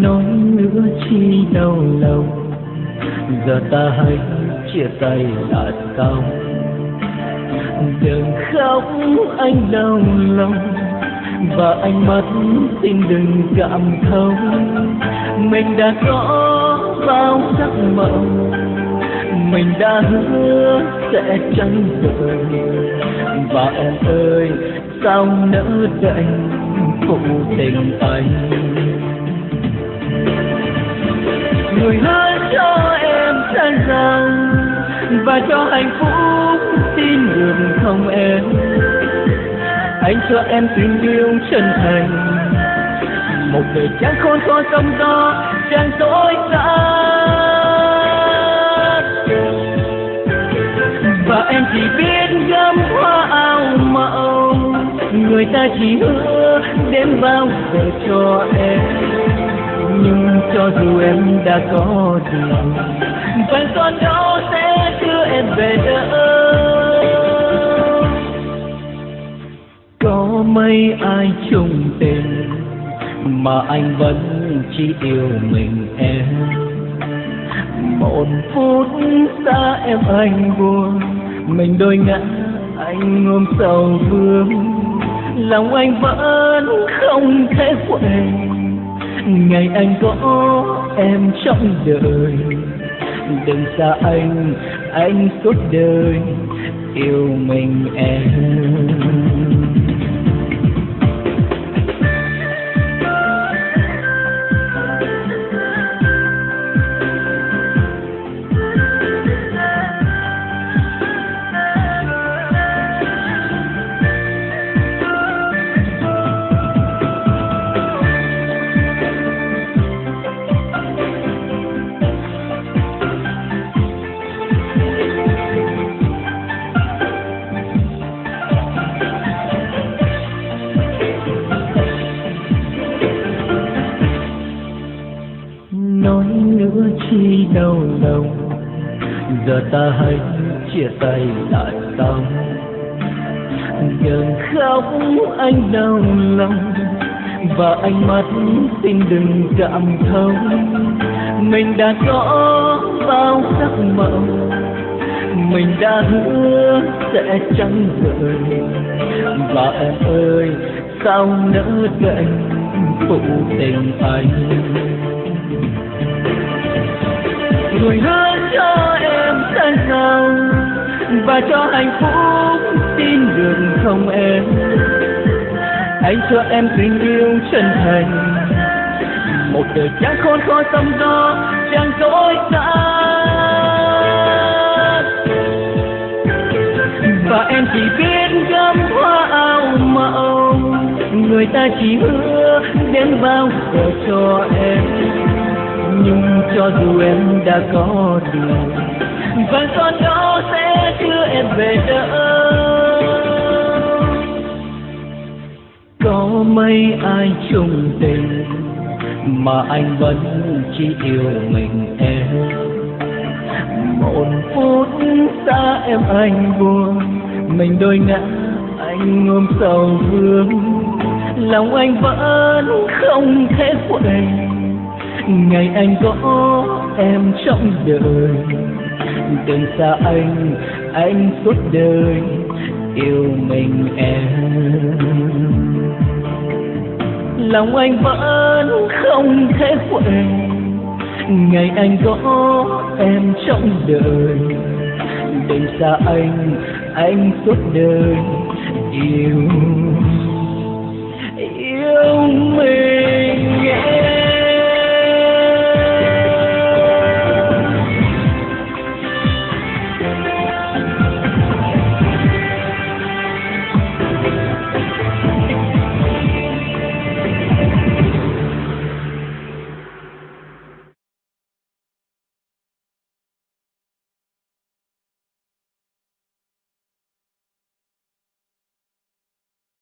Nói nữa chi đau lòng, giờ ta hãy chia tay là xong. Đừng khóc anh đau lòng, và ánh mắt xin đừng cảm thông. Mình đã có bao giấc mộng, mình đã hứa sẽ chẳng rời. Và em ơi sao nỡ đành phụ tình anh. Người hứa cho em sẽ rằng và cho hạnh phúc xin được không em. Anh cho em tình yêu chân thành, một đời chẳng khôn khó sóng gió chẳng dối gian. Và em chỉ biết gắm hoa áo mộng, người ta chỉ hứa đến bao giờ cho em. Nhưng cho dù em đã có tiền, vẫn còn đâu sẽ đưa em về đâu. Có mấy ai chung tình mà anh vẫn chỉ yêu mình em. Một phút xa em anh buồn, mình đôi ngã anh ôm sầu vương. Lòng anh vẫn không thể quên ngày anh có em trong đời. Đừng xa anh suốt đời yêu mình em. Nói nữa chi đau lòng, giờ ta hãy chia tay lại xong. Đừng khóc anh đau lòng, và ánh mắt xin đừng cảm thông. Mình đã có bao giấc mộng, mình đã hứa sẽ chẳng rời. Và em ơi sao nỡ đành phụ tình anh. Người hứa cho em sẽ rằng và cho hạnh phúc xin được không em. Anh cho em tình yêu chân thành, một đời chẳng khôn khó sóng gió chẳng dối gian. Và em chỉ biết gắm hoa áo mộng, người ta chỉ hứa đến bao giờ cho em. Nhưng cho dù em đã có tiền, vẫn còn đó sẽ đưa em về đâu. Có mấy ai chung tình mà anh vẫn chỉ yêu mình em. Một phút xa em anh buồn, mình đôi ngã anh ôm sầu vương. Lòng anh vẫn không thể quên ngày anh có em trong đời. Đừng xa anh suốt đời yêu mình em. Lòng anh vẫn không thể quên ngày anh có em trong đời. Đừng xa anh suốt đời